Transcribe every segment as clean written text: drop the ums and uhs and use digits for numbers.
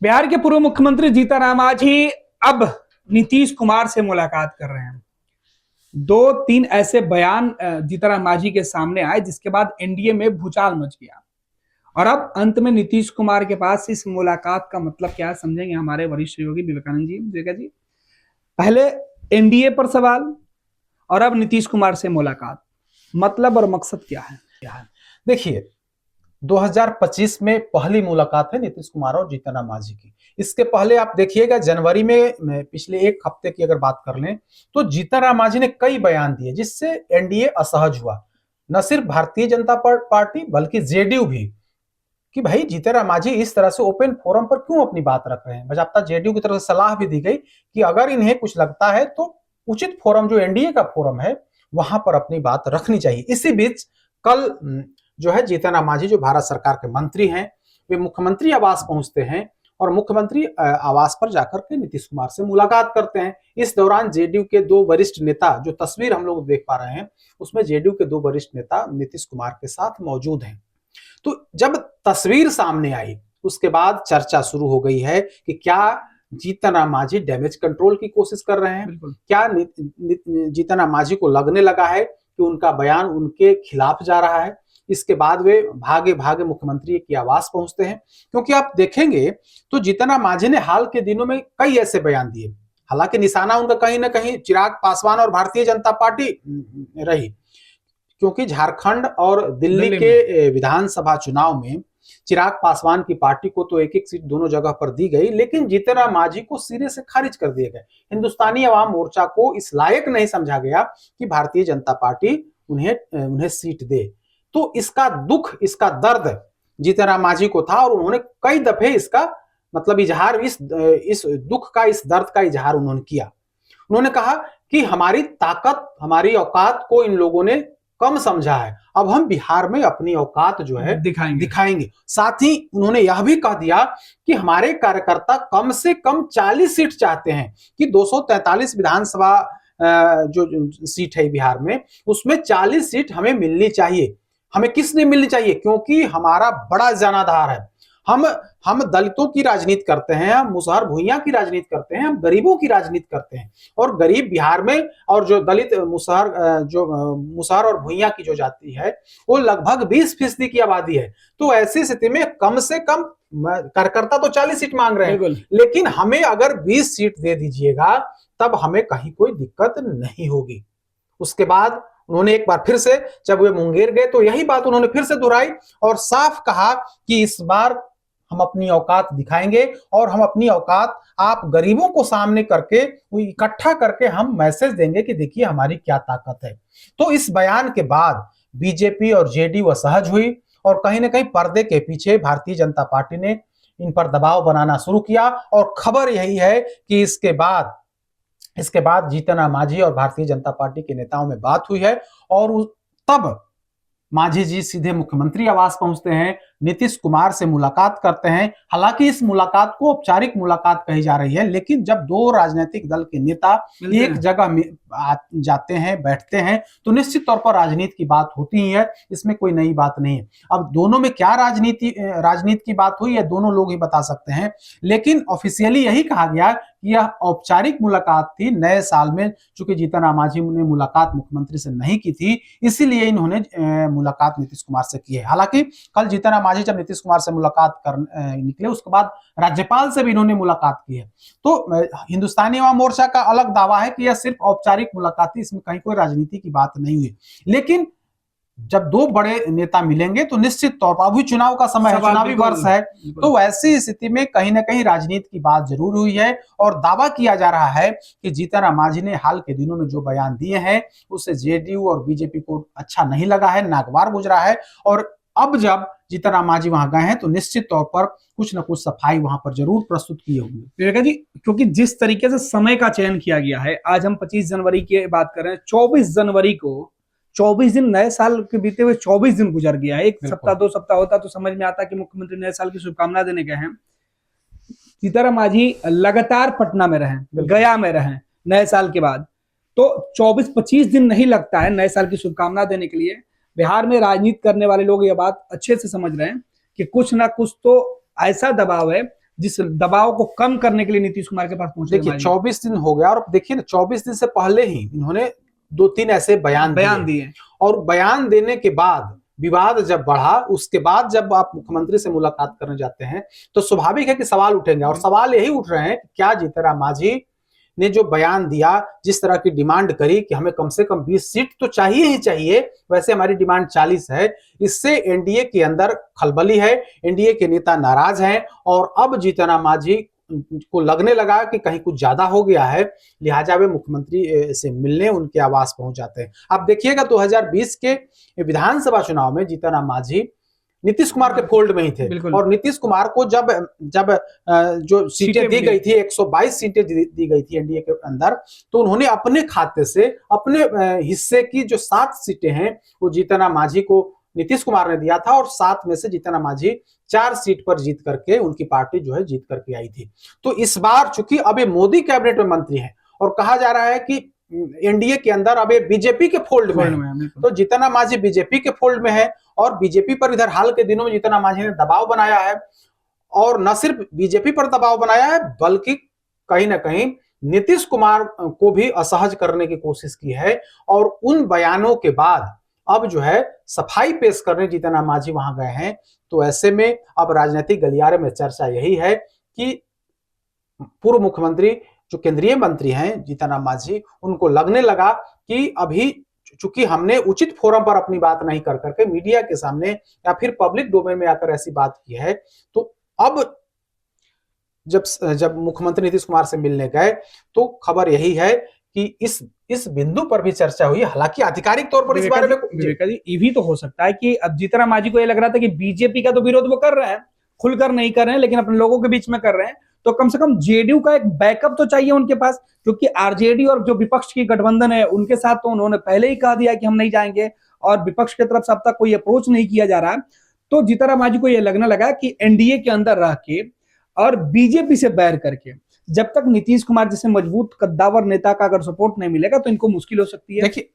बिहार के पूर्व मुख्यमंत्री जीतन मांझी अब नीतीश कुमार से मुलाकात कर रहे हैं। दो तीन ऐसे बयान जीतन मांझी के सामने आए जिसके बाद एनडीए में भूचाल मच गया। और अब अंत में नीतीश कुमार के पास इस मुलाकात का मतलब क्या है, समझेंगे हमारे वरिष्ठ सहयोगी विवेकानंद जी। देखा जी, पहले एनडीए पर सवाल और अब नीतीश कुमार से मुलाकात, मतलब और मकसद क्या है? देखिए, 2025 में पहली मुलाकात है नीतीश कुमार और जीतन मांझी की। इसके पहले आप देखिएगा जनवरी में पिछले एक हफ्ते की अगर बात कर लें तो जीतन मांझी ने कई बयान दिए जिससे एनडीए असहज हुआ। न सिर्फ भारतीय जनता पार्टी बल्कि जेडीयू भी, कि भाई जीतन मांझी इस तरह से ओपन फोरम पर क्यों अपनी बात रख रहे हैं। बजाबता जेडीयू की तरफ से सलाह भी दी गई कि अगर इन्हें कुछ लगता है तो उचित फोरम जो एनडीए का फोरम है वहां पर अपनी बात रखनी चाहिए। इसी बीच कल जो है जीतन मांझी जो भारत सरकार के मंत्री हैं वे मुख्यमंत्री आवास पहुंचते हैं और मुख्यमंत्री आवास पर जाकर के नीतीश कुमार से मुलाकात करते हैं। इस दौरान जेडीयू के दो वरिष्ठ नेता, जो तस्वीर हम लोग देख पा रहे हैं उसमें जेडीयू के दो वरिष्ठ नेता नीतीश कुमार के साथ मौजूद हैं। तो जब तस्वीर सामने आई उसके बाद चर्चा शुरू हो गई है कि क्या जीतन मांझी डैमेज कंट्रोल की कोशिश कर रहे हैं, क्या जीतन मांझी को लगने लगा है कि उनका बयान उनके खिलाफ जा रहा है। इसके बाद वे भागे भागे मुख्यमंत्री की आवास पहुंचते हैं, क्योंकि आप देखेंगे तो जीतन मांझी ने हाल के दिनों में कई ऐसे बयान दिए। हालांकि निशाना उनका कहीं ना कहीं चिराग पासवान और भारतीय जनता पार्टी रही, क्योंकि झारखंड और दिल्ली के विधानसभा चुनाव में चिराग पासवान की पार्टी को तो एक एक सीट दोनों जगह पर दी गई, लेकिन जीतन मांझी को सिरे से खारिज कर दिए गए। हिंदुस्तानी अवाम मोर्चा को इस लायक नहीं समझा गया कि भारतीय जनता पार्टी उन्हें सीट दे। तो इसका दुख, इसका दर्द जीतन मांझी को था और उन्होंने कई दफे इसका मतलब इजहार, इस दुख का, इस दर्द का इजहार उन्होंने किया। उन्होंने कहा कि हमारी ताकत, हमारी औकात को इन लोगों ने कम समझा है, अब हम बिहार में अपनी औकात जो है दिखाएंगे। साथ ही उन्होंने यह भी कह दिया कि हमारे कार्यकर्ता कम से कम 40 सीट चाहते हैं, कि 243 विधानसभा जो सीट है बिहार में उसमें 40 सीट हमें मिलनी चाहिए। हमें किस लिए मिलनी चाहिए? क्योंकि हमारा बड़ा जनाधार है। हम दलितों की राजनीति करते हैं, हम मुसहर भुइयां की राजनीति करते हैं, हम गरीबों की राजनीति करते हैं। और गरीब बिहार में, और जो दलित मुसहर और भुइयां की जो जाति है वो लगभग 20% की आबादी है। तो ऐसी स्थिति में कम से कम कार्यकर्ता तो 40 सीट मांग रहे हैं, लेकिन हमें अगर 20 सीट दे दीजिएगा तब हमें कहीं कोई दिक्कत नहीं होगी। उसके बाद उन्होंने एक बार फिर से, जब वे मुंगेर गए तो यही बात उन्होंने फिर से दोहराई और साफ कहा कि इस बार हम अपनी औकात दिखाएंगे और हम अपनी औकात आप गरीबों को सामने करके इकट्ठा करके हम मैसेज देंगे कि देखिए हमारी क्या ताकत है। तो इस बयान के बाद बीजेपी और जेडीयू असहज हुई और कहीं ना कहीं पर्दे के पीछे भारतीय जनता पार्टी ने इन पर दबाव बनाना शुरू किया। और खबर यही है कि इसके बाद जीतन मांझी और भारतीय जनता पार्टी के नेताओं में बात हुई है और तब मांझी जी सीधे मुख्यमंत्री आवास पहुंचते हैं, नीतीश कुमार से मुलाकात करते हैं। हालांकि इस मुलाकात को औपचारिक मुलाकात कही जा रही है, लेकिन जब दो राजनीतिक दल के नेता एक जगह में जाते हैं, बैठते हैं, तो निश्चित तौर पर राजनीति की बात होती ही है, इसमें कोई नई बात नहीं है। अब दोनों में क्या राजनीति की बात हुई है दोनों लोग ही बता सकते हैं, लेकिन ऑफिशियली यही कहा गया कि यह औपचारिक मुलाकात थी नए साल में। चूंकि जीतन मांझी ने मुलाकात मुख्यमंत्री से नहीं की थी, इसीलिए इन्होंने मुलाकात नीतीश कुमार से की है। हालांकि कल जीतन मांझी जब नीतीश कुमार से मुलाकात कर निकले उसके बाद राज्यपाल से भी इन्होंने मुलाकात की है। तो हिंदुस्तानी अवाम मोर्चा का अलग दावा है कि यह सिर्फ औपचारिक मुलाकात थी, इसमें कहीं कोई राजनीति की बात नहीं हुई। लेकिन जब दो बड़े नेता मिलेंगे तो निश्चित तौर पर, अभी चुनाव का समय है, चुनावी वर्ष है, तो ऐसी स्थिति में कहीं ना कहीं राजनीति की बात जरूर हुई है। और दावा किया जा रहा है कि जीतन मांझी ने हाल के दिनों में जो बयान दिए हैं उससे जेडीयू और बीजेपी को अच्छा नहीं लगा है, नागवार गुजरा है। और अब जब जीतन मांझी वहां गए हैं तो निश्चित तौर पर कुछ न कुछ सफाई वहां पर जरूर प्रस्तुत की होगी। विवेका जी, क्योंकि जिस तरीके से समय का चयन किया गया है, आज हम 25 जनवरी की बात कर रहे हैं, 24 जनवरी को 24 दिन, नए साल के बीते हुए 24 दिन गुजर गया है। एक सप्ताह 2 सप्ताह होता तो समझ में आता कि मुख्यमंत्री नए साल की शुभकामना देने गए हैं। जीतन मांझी लगातार पटना में रहे, गया में रहे नए साल के बाद, तो 24-25 दिन नहीं लगता है नए साल की शुभकामना देने के लिए। बिहार में राजनीति करने वाले लोग ये बात अच्छे से समझ रहे हैं कि कुछ ना कुछ तो ऐसा दबाव है जिस दबाव को कम करने के लिए नीतीश कुमार के पास पहुंचे? देखिए 24 दिन हो गया और देखिए ना 24 दिन से पहले ही इन्होंने 2-3 ऐसे बयान दिए और बयान देने के बाद विवाद जब बढ़ा, उसके बाद जब आप मुख्यमंत्री से मुलाकात करने जाते हैं तो स्वाभाविक है कि सवाल उठेंगे और सवाल यही उठ रहे हैं कि क्या जीतनराम मांझी ने जो बयान दिया, जिस तरह की डिमांड करी कि हमें कम से कम 20 सीट तो चाहिए ही चाहिए, वैसे हमारी डिमांड 40 है, इससे एनडीए के अंदर खलबली है, एनडीए के नेता नाराज हैं और अब जीतनराम मांझी को लगने लगा कि कहीं कुछ ज्यादा हो गया है, लिहाजा वे मुख्यमंत्री से मिलने उनके आवास पहुंच जाते हैं। आप देखिएगा 2020 के विधानसभा चुनाव में जीतनराम मांझी नीतीश कुमार के फोल्ड में ही थे और नीतीश कुमार को जब जो सीटें दी गई थी, 122 सीटें दी गई थी एनडीए के अंदर, तो उन्होंने अपने खाते से अपने हिस्से की जो 7 सीटें हैं वो जीतनराम मांझी को नीतीश कुमार ने दिया था और 7 में से जीतनराम मांझी 4 सीट पर जीत करके उनकी पार्टी जो है जीत करके आई थी। तो इस बार चूंकि अब ये मोदी कैबिनेट में मंत्री हैं और कहा जा रहा है कि एनडीए के अंदर अब ये बीजेपी के फोल्ड में है, तो जीतनराम मांझी बीजेपी के फोल्ड में है और बीजेपी पर इधर हाल के दिनों में जीतनराम मांझी ने दबाव बनाया है और न सिर्फ बीजेपी पर दबाव बनाया है बल्कि कहीं ना कहीं नीतीश कुमार को भी असहज करने की कोशिश की है और उन बयानों के बाद अब जो है सफाई पेश करने जीतनराम मांझी वहां गए हैं। तो ऐसे में अब राजनीतिक गलियारे में चर्चा यही है कि पूर्व मुख्यमंत्री जो केंद्रीय मंत्री हैं जीतनराम मांझी, उनको लगने लगा कि अभी चूंकि हमने उचित फोरम पर अपनी बात नहीं कर करके मीडिया के सामने या फिर पब्लिक डोमेन में आकर ऐसी बात की है, तो अब जब मुख्यमंत्री नीतीश कुमार से मिलने गए तो खबर यही है कि इस बिंदु पर भी चर्चा हुई। हालांकि आधिकारिक तौर पर इस बारे में ये भी तो हो सकता है कि अब जीतनराम मांझी को ये लग रहा था कि बीजेपी का तो विरोध वो कर रहे हैं, खुलकर नहीं कर रहे हैं, लेकिन अपने लोगों के बीच में कर रहे हैं, तो कम से कम जेडीयू का एक बैकअप तो चाहिए उनके पास, क्योंकि आरजेडी और जो विपक्ष की गठबंधन है उनके साथ तो उन्होंने पहले ही कहा दिया कि हम नहीं जाएंगे और विपक्ष की तरफ से अब तक कोई अप्रोच नहीं किया जा रहा। तो जीतनराम मांझी को यह लगने लगा कि एनडीए के अंदर रह के और बीजेपी से बैर करके जब तक नीतीश कुमार जैसे मजबूत कद्दावर नेता का अगर सपोर्ट नहीं मिलेगा तो इनको मुश्किल हो सकती है। देखिए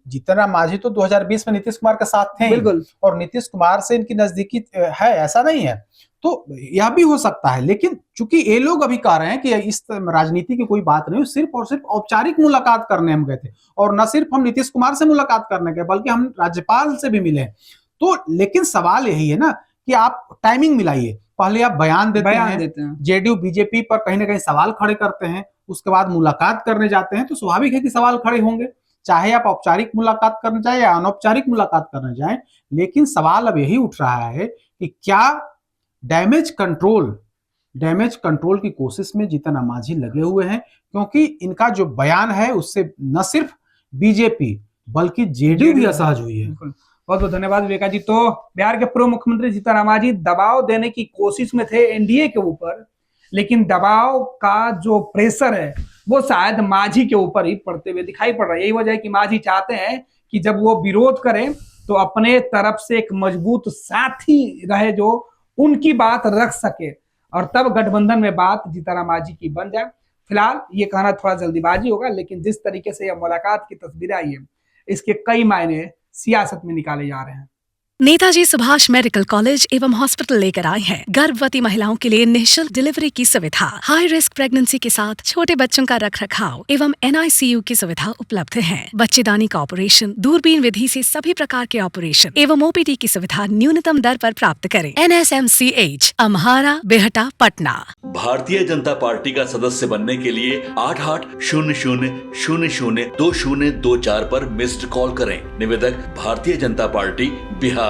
जीतनराम मांझी तो 2020 में नीतीश कुमार के साथ थे बिल्कुल, और नीतीश कुमार से इनकी नजदीकी है, ऐसा नहीं है, तो यह भी हो सकता है। लेकिन चूंकि ये लोग अभी कह रहे हैं कि इस राजनीति की कोई बात नहीं, सिर्फ और सिर्फ औपचारिक मुलाकात करने हम गए थे और न सिर्फ हम नीतीश कुमार से मुलाकात करने गए बल्कि हम राज्यपाल से भी मिले। तो लेकिन सवाल यही है ना कि आप टाइमिंग मिलाइए, पहले आप बयान देते हैं, जेडीयू बीजेपी पर कहीं ना कहीं सवाल खड़े करते हैं, उसके बाद मुलाकात करने जाते हैं, तो स्वाभाविक है कि सवाल खड़े होंगे, चाहे आप औपचारिक मुलाकात करने जाए या अनौपचारिक मुलाकात करने जाए। लेकिन सवाल अब यही उठ रहा है कि क्या डैमेज कंट्रोल की कोशिश में जीतनराम मांझी लगे हुए हैं, क्योंकि इनका जो बयान है उससे न सिर्फ बीजेपी बल्कि जेडीयू भी असहज हुई है। बहुत बहुत धन्यवाद विवेका जी। तो बिहार के पूर्व मुख्यमंत्री जीतनराम मांझी दबाव देने की कोशिश में थे एनडीए के ऊपर, लेकिन दबाव का जो प्रेशर है वो शायद मांझी के ऊपर ही पड़ते हुए दिखाई पड़ रहा है। यही वजह है कि मांझी चाहते हैं कि जब वो विरोध करें तो अपने तरफ से एक मजबूत साथी रहे जो उनकी बात रख सके और तब गठबंधन में बात जीतनराम मांझी की बन जाए। फिलहाल ये कहना थोड़ा जल्दीबाजी होगा, लेकिन जिस तरीके से यह मुलाकात की तस्वीरें आई है इसके कई मायने सियासत में निकाले जा रहे हैं। नेताजी सुभाष मेडिकल कॉलेज एवं हॉस्पिटल लेकर आए हैं गर्भवती महिलाओं के लिए निःशुल्क डिलीवरी की सुविधा। हाई रिस्क प्रेगनेंसी के साथ छोटे बच्चों का रखरखाव एवं NICU की सुविधा उपलब्ध है। बच्चेदानी का ऑपरेशन, दूरबीन विधि से सभी प्रकार के ऑपरेशन एवं OPD की सुविधा न्यूनतम दर पर प्राप्त करें। NSMCH, अम्हारा, बेहटा, पटना। भारतीय जनता पार्टी का सदस्य बनने के लिए 8800002024 पर मिस्ड कॉल करें। निवेदक भारतीय जनता पार्टी बिहार।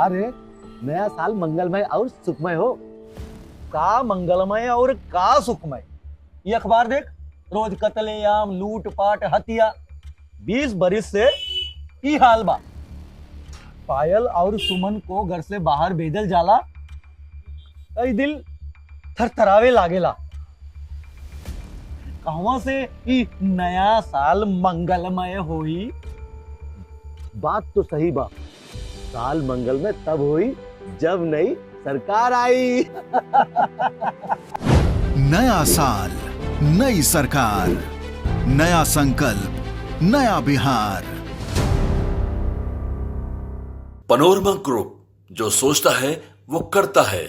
रे नया साल मंगलमय और सुखमय हो। का मंगलमय और का सुखमय, ये अखबार देख, रोज कत्लेआम, लूटपाट, हत्या। 20 बरिस से की हाल बा। पायल और सुमन को घर से बाहर भेजल जाला, कई दिल थरथरावे लागेला। कहवा से ई नया साल मंगलमय होई? बात तो सही बा, साल मंगलमय तब हुई जब नई सरकार आई। नया साल, नई सरकार, नया संकल्प, नया बिहार। पनोरमा ग्रुप, जो सोचता है वो करता है।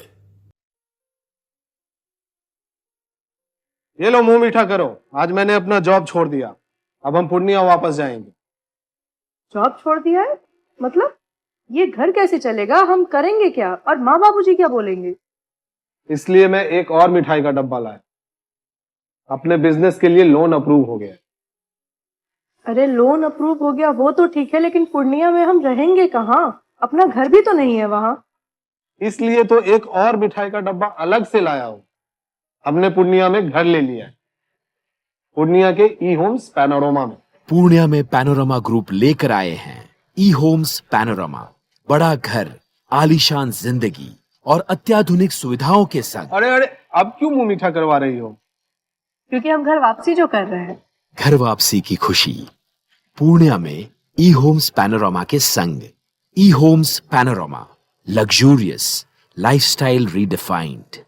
ये लो मुंह मीठा करो, आज मैंने अपना जॉब छोड़ दिया। अब हम पूर्णिया वापस जाएंगे। जॉब छोड़ दिया है? मतलब ये घर कैसे चलेगा? हम करेंगे क्या? और माँ बाबूजी क्या बोलेंगे? इसलिए मैं एक और मिठाई का डब्बा लाया। अपने बिजनेस के लिए लोन अप्रूव हो गया। अरे लोन अप्रूव हो गया वो तो ठीक है, लेकिन पूर्णिया में हम रहेंगे कहाँ? अपना घर भी तो नहीं है वहाँ। इसलिए तो एक और मिठाई का डब्बा अलग से लाया हूँ। हमने पूर्णिया में घर ले लिया है, पूर्णिया के ई होम्स पैनोरमा में। पूर्णिया में पैनोरमा ग्रुप लेकर आए हैं ई होम्स पैनोरमा। बड़ा घर, आलीशान जिंदगी और अत्याधुनिक सुविधाओं के संग। अरे अरे, अब क्यों मुंह मीठा करवा रही हो? क्योंकि हम घर वापसी जो कर रहे हैं। घर वापसी की खुशी पूर्णिया में ई होम्स पैनोरमा के संग। ई Homes Panorama, luxurious lifestyle redefined.